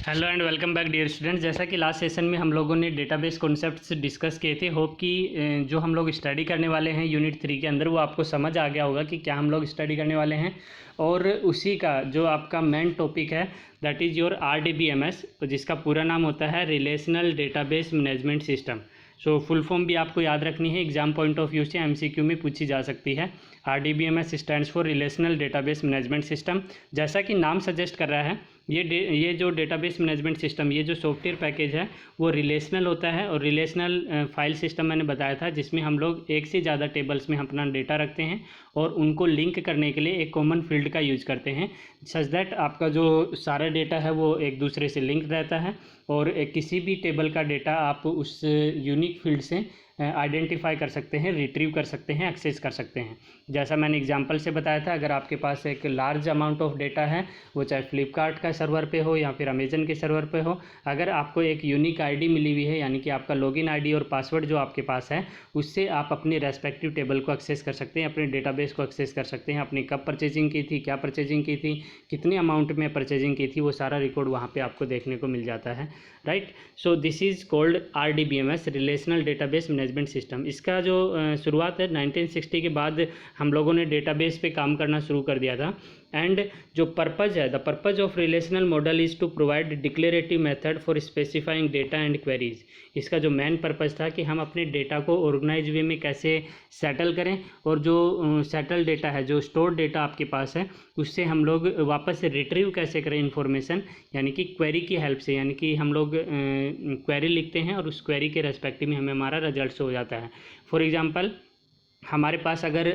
Hello and welcome back dear students. जैसा कि last session में हम लोगों ने डेटाबेस कॉन्सेप्ट्स डिस्कस किए थे। होप कि जो हम लोग स्टडी करने वाले हैं यूनिट 3 के अंदर वो आपको समझ आ गया होगा कि क्या हम लोग स्टडी करने वाले हैं। और उसी का जो आपका मेन टॉपिक है दैट इज़ योर RDBMS, जिसका पूरा नाम होता है relational database management system. So full form भी आपको याद रखनी है, एग्जाम पॉइंट ऑफ व्यू से MCQ में पूछी जा सकती है। RDBMS stands for relational database management system. जैसा कि नाम सजेस्ट कर रहा है, ये जो डेटाबेस मैनेजमेंट सिस्टम, ये जो सॉफ्टवेयर पैकेज है वो रिलेशनल होता है। और रिलेशनल फाइल सिस्टम मैंने बताया था, जिसमें हम लोग एक से ज़्यादा टेबल्स में अपना डेटा रखते हैं और उनको लिंक करने के लिए एक कॉमन फील्ड का यूज करते हैं, सच दैट आपका जो सारा डेटा है वो एक दूसरे से लिंक रहता है और किसी भी टेबल का डेटा आप उस यूनिक फील्ड से आइडेंटिफाई कर सकते हैं, रिट्रीव कर सकते हैं, एक्सेस कर सकते हैं। जैसा मैंने एग्जांपल से बताया था, अगर आपके पास एक लार्ज अमाउंट ऑफ डेटा है, वो चाहे फ्लिपकार्ट का सर्वर पे हो या फिर अमेजन के सर्वर पे हो, अगर आपको एक यूनिक आईडी मिली हुई है, यानी कि आपका लॉगिन आईडी और पासवर्ड जो आपके पास है, उससे आप अपनी रेस्पेक्टिव टेबल को एक्सेस कर सकते हैं, अपने डेटाबेस को एक्सेस कर सकते हैं। अपनी कब परचेजिंग की थी, क्या परचेजिंग की थी, कितने अमाउंट में परचेजिंग की थी, वो सारा रिकॉर्ड वहाँ पर आपको देखने को मिल जाता है, right. So this is called RDBMS, relational database management system. इसका जो शुरुआत है 1960 के बाद हम लोगों ने डेटाबेस पे काम करना शुरू कर दिया था। एंड जो पर्पज़ है, the purpose of relational model is to provide declarative method for specifying data and queries. इसका जो मेन पर्पज़ था कि हम अपने डेटा को ऑर्गेनाइज वे में कैसे सेटल करें, और जो सेटल डेटा है, जो स्टोर डेटा आपके पास है, उससे हम लोग वापस से रिट्रीव कैसे करें इन्फॉर्मेशन, यानी कि क्वेरी की हेल्प से। यानी कि हम लोग क्वेरी लिखते हैं और उस क्वेरी के रेस्पेक्टिव में हमें हमारा रिजल्ट हो जाता है। फॉर एग्जांपल, हमारे पास अगर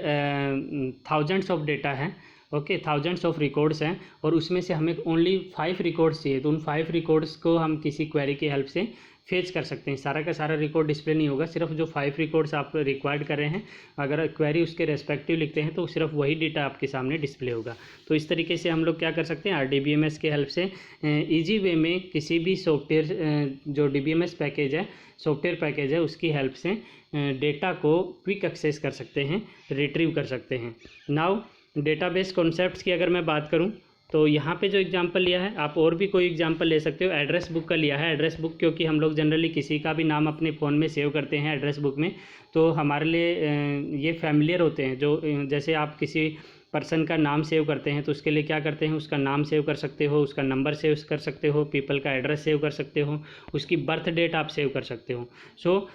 थाउजेंड्स ऑफ डेटा है, ओके, थाउजेंड्स ऑफ रिकॉर्ड्स हैं, और उसमें से हमें ओनली 5 रिकॉर्ड्स चाहिए, तो उन 5 रिकॉर्ड्स को हम किसी क्वेरी की हेल्प से फेच कर सकते हैं। सारा का सारा रिकॉर्ड डिस्प्ले नहीं होगा, सिर्फ जो 5 रिकॉर्ड्स आप रिक्वायर्ड कर रहे हैं, अगर क्वेरी उसके रेस्पेक्टिव लिखते हैं तो सिर्फ वही डेटा आपके सामने डिस्प्ले होगा। तो इस तरीके से हम लोग क्या कर सकते हैं, RDBMS के हेल्प से ईजी वे में किसी भी सॉफ्टवेयर जो DBMS पैकेज है, सॉफ्टवेयर पैकेज है, उसकी हेल्प से डेटा को क्विक एक्सेस कर सकते हैं, रिट्रीव कर सकते हैं। नाउ डेटाबेस कॉन्सेप्ट्स की अगर मैं बात करूं, तो यहाँ पे जो एग्जांपल लिया है, आप और भी कोई एग्जांपल ले सकते हो। एड्रेस बुक का लिया है। एड्रेस बुक क्योंकि हम लोग जनरली किसी का भी नाम अपने फ़ोन में सेव करते हैं एड्रेस बुक में, तो हमारे लिए ये फैमिलियर होते हैं। जो जैसे आप किसी पर्सन का नाम सेव करते हैं तो उसके लिए क्या करते हैं, उसका नाम सेव कर सकते हो, उसका नंबर सेव कर सकते हो, पीपल का एड्रेस सेव कर सकते हो, उसकी बर्थ डेट आप सेव कर सकते हो। सो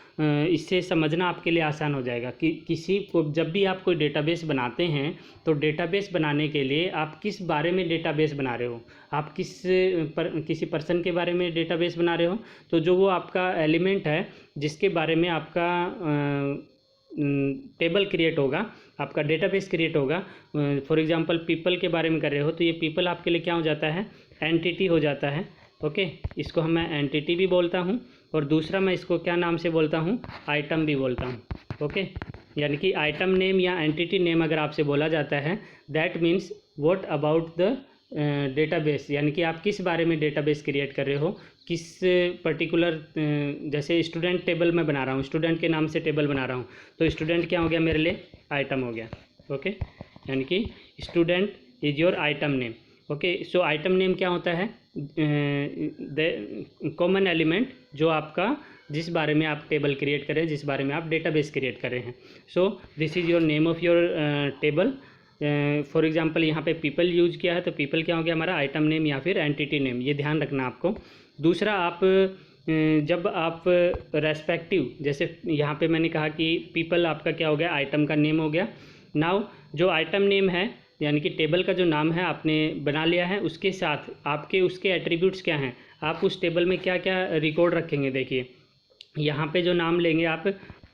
इससे समझना आपके लिए आसान हो जाएगा कि किसी को जब भी आप कोई डेटाबेस बनाते हैं, तो डेटाबेस बनाने के लिए आप किस बारे में डेटाबेस बना रहे हो, आप किसी पर्सन के बारे में डेटाबेस बना रहे हो, तो जो वो आपका एलिमेंट है जिसके बारे में आपका टेबल क्रिएट होगा, आपका डेटाबेस क्रिएट होगा। फॉर एग्जांपल पीपल के बारे में कर रहे हो, तो ये पीपल आपके लिए क्या हो जाता है, एंटिटी हो जाता है, ओके। इसको मैं एंटिटी भी बोलता हूँ, और दूसरा मैं इसको क्या नाम से बोलता हूँ, आइटम भी बोलता हूँ, ओके। यानी कि आइटम नेम या एंटिटी नेम अगर आपसे बोला जाता है, that means what about the database, यानी कि आप किस बारे में डेटाबेस क्रिएट कर रहे हो, किस पर्टिकुलर, जैसे स्टूडेंट टेबल मैं बना रहा हूँ, स्टूडेंट के नाम से टेबल बना रहा हूँ, तो स्टूडेंट क्या हो गया मेरे लिए, आइटम हो गया, ओके। यानी कि student is your item name, okay. So item name क्या होता है, द कॉमन एलिमेंट जो आपका, जिस बारे में आप टेबल क्रिएट करें, जिस बारे में आप डेटाबेस क्रिएट कर रहे हैं। So this is your name of your table. For example यहाँ पे पीपल यूज किया है, तो पीपल क्या हो गया हमारा, आइटम नेम या फिर एंटिटी नेम, ये ध्यान रखना आपको। दूसरा, आप जब आप रेस्पेक्टिव, जैसे यहाँ पे मैंने कहा कि पीपल आपका क्या हो गया, आइटम का नेम हो गया। नाउ जो आइटम नेम है, यानी कि टेबल का जो नाम है आपने बना लिया है, उसके साथ आपके उसके एट्रीब्यूट्स क्या हैं, आप उस टेबल में क्या क्या रिकॉर्ड रखेंगे। देखिए यहाँ पे जो नाम लेंगे आप,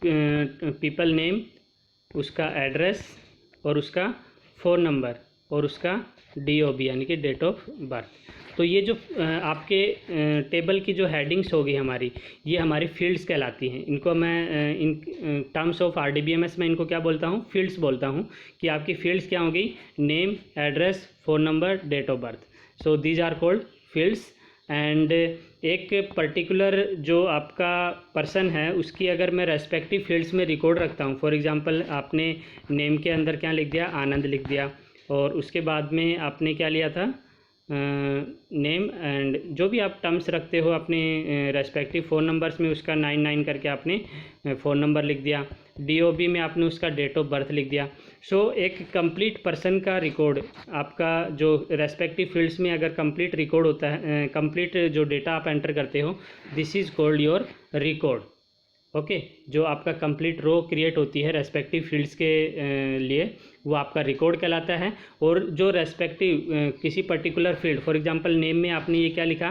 पीपल नेम, उसका एड्रेस और उसका फ़ोन नंबर और उसका DOB यानी कि डेट ऑफ बर्थ। तो ये जो आपके टेबल की जो हेडिंग्स होगी हमारी, ये हमारी फील्ड्स कहलाती हैं। इनको मैं इन टर्म्स ऑफ RDBMS में इनको क्या बोलता हूँ, फील्ड्स बोलता हूँ, कि आपकी फील्ड्स क्या होगी, name, address, phone number, date of birth. So these are called fields. And एक पर्टिकुलर जो आपका पर्सन है, उसकी अगर मैं रेस्पेक्टिव फील्ड्स में रिकॉर्ड रखता हूँ, फॉर एग्जांपल आपने नेम के अंदर क्या लिख दिया, आनंद लिख दिया, और उसके बाद में आपने क्या लिया था, नेम एंड जो भी आप टर्म्स रखते हो अपने रेस्पेक्टिव फ़ोन नंबर्स में, उसका 99 करके आपने फ़ोन नंबर लिख दिया। DOB में आपने उसका डेट ऑफ बर्थ लिख दिया। सो एक कंप्लीट पर्सन का रिकॉर्ड आपका जो रेस्पेक्टिव फील्ड्स में अगर कंप्लीट रिकॉर्ड होता है, कंप्लीट जो डेटा आप एंटर करते हो, this is called your record. Okay, जो आपका कंप्लीट रो क्रिएट होती है रेस्पेक्टिव फील्ड्स के लिए, वो आपका रिकॉर्ड कहलाता है। और जो रेस्पेक्टिव किसी particular field, for example name में आपने ये क्या लिखा,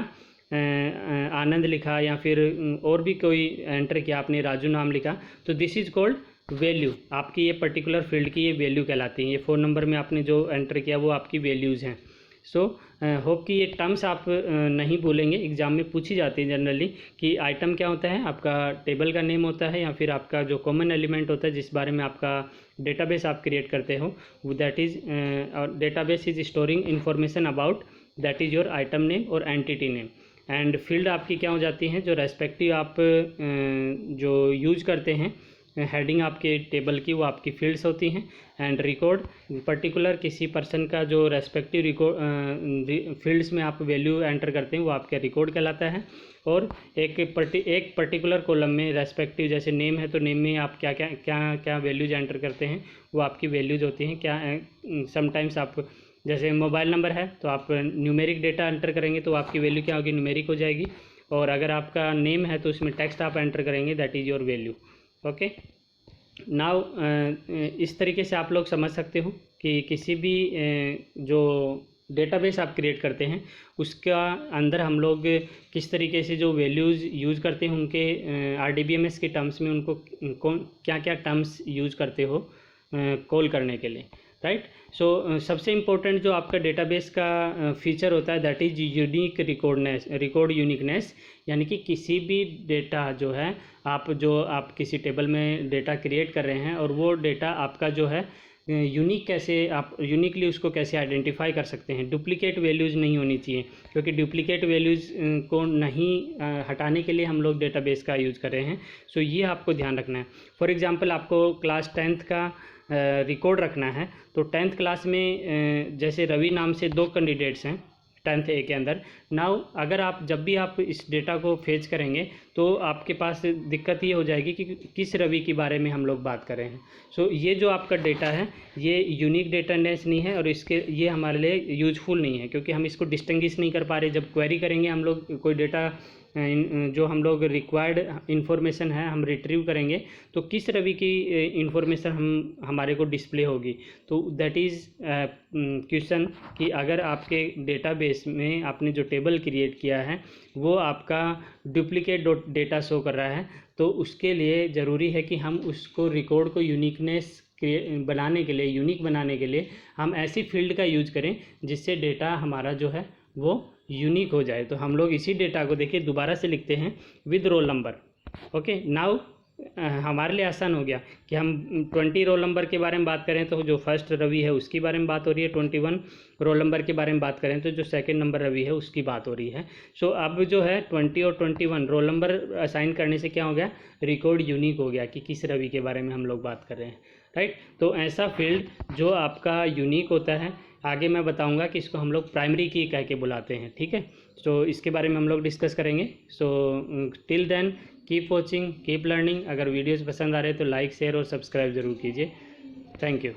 आनंद लिखा, या फिर और भी कोई एंटर किया आपने, राजू नाम लिखा, तो दिस इज़ कॉल्ड वैल्यू। आपकी ये पर्टिकुलर फील्ड की ये वैल्यू कहलाती है। ये फ़ोन नंबर में आपने जो एंटर किया वो आपकी वैल्यूज़ हैं। सो होप कि ये टर्म्स आप नहीं भूलेंगे, एग्ज़ाम में पूछी जाती है जनरली कि आइटम क्या होता है, आपका टेबल का नेम होता है, या फिर आपका जो कॉमन एलिमेंट होता है जिस बारे में आपका डेटाबेस आप क्रिएट करते हो, that is database is storing information about that is your item name और एंटिटी नेम। एंड फील्ड आपकी क्या हो जाती हैं, जो रेस्पेक्टिव आप जो यूज करते हैं हेडिंग आपके टेबल की, वो आपकी फील्ड्स होती हैं। एंड रिकॉर्ड पर्टिकुलर किसी पर्सन का जो रेस्पेक्टिव रिकॉर्ड फील्ड्स में आप वैल्यू एंटर करते हैं वो आपका रिकॉर्ड कहलाता है। और एक पर्टिकुलर कॉलम में रेस्पेक्टिव, जैसे नेम है तो नेम में आप क्या क्या क्या क्या वैल्यूज एंटर करते हैं, वो आपकी वैल्यूज होती हैं। क्या समटाइम्स आप जैसे मोबाइल नंबर है तो आप न्यूमेरिक डेटा एंटर करेंगे तो आपकी वैल्यू क्या होगी, न्यूमेरिक हो जाएगी। और अगर आपका नेम है तो उसमें टेक्स्ट आप एंटर करेंगे, that is your value. Okay, now इस तरीके से आप लोग समझ सकते हो कि किसी भी जो डेटाबेस आप क्रिएट करते हैं उसका अंदर हम लोग किस तरीके से जो वैल्यूज़ यूज़ करते हैं उनके RDBMS के टर्म्स में उनको क्या क्या टर्म्स यूज़ करते हो कॉल करने के लिए, राइट। सो सबसे इम्पोर्टेंट जो आपका डेटाबेस का फीचर होता है that is unique record uniqueness, यानी कि किसी भी डेटा जो है आप किसी टेबल में डेटा क्रिएट कर रहे हैं और वो डेटा आपका जो है यूनिक, कैसे आप यूनिकली उसको कैसे आइडेंटिफाई कर सकते हैं। डुप्लीकेट वैल्यूज़ नहीं होनी चाहिए, क्योंकि डुप्लीकेट वैल्यूज़ को नहीं हटाने के लिए हम लोग डेटाबेस का यूज़ कर रहे हैं। सो ये आपको ध्यान रखना है। फॉर एग्जांपल आपको क्लास 10th का रिकॉर्ड रखना है, तो 10th क्लास में जैसे रवि नाम से 2 कैंडिडेट्स हैं 10th A के अंदर। नाउ अगर आप जब भी आप इस डेटा को फेच करेंगे तो आपके पास दिक्कत ये हो जाएगी कि किस रवि के बारे में हम लोग बात कर रहे हैं। सो ये जो आपका डेटा है ये यूनिक डेटाबेस नहीं है और ये हमारे लिए यूजफुल नहीं है, क्योंकि हम इसको डिस्टिंग्विश नहीं कर पा रहे। जब क्वेरी करेंगे हम लोग कोई डेटा जो हम लोग रिक्वायर्ड इन्फॉर्मेशन है हम रिट्रीव करेंगे तो किस रवि की इन्फॉर्मेशन हमारे को डिस्प्ले होगी। तो दैट इज़ क्वेश्चन कि अगर आपके डेटाबेस में आपने जो टेबल क्रिएट किया है वो आपका डुप्लीकेट डेटा शो कर रहा है, तो उसके लिए ज़रूरी है कि हम उसको रिकॉर्ड को यूनिकनेस बनाने के लिए, यूनिक बनाने के लिए हम ऐसी फील्ड का यूज करें जिससे डेटा हमारा जो है वो यूनिक हो जाए। तो हम लोग इसी डेटा को देखिए दोबारा से लिखते हैं with roll number. Okay, now हमारे लिए आसान हो गया कि हम 20 रोल नंबर के बारे में बात करें तो जो फर्स्ट रवि है उसकी बारे में बात हो रही है, 21 रोल नंबर के बारे में बात करें तो जो सेकंड नंबर रवि है उसकी बात हो रही है। सो अब जो है 20 और 21 रोल नंबर असाइन करने से क्या हो गया, रिकॉर्ड यूनिक हो गया कि किस रवि के बारे में हम लोग बात कर रहे हैं, राइट। तो ऐसा फील्ड जो आपका यूनिक होता है, आगे मैं बताऊंगा कि इसको हम लोग प्राइमरी की कह के बुलाते हैं, ठीक है। सो इसके बारे में हम लोग डिस्कस करेंगे। So till then keep watching, keep learning. अगर वीडियोस पसंद आ रहे हैं तो लाइक, शेयर और सब्सक्राइब ज़रूर कीजिए। Thank you.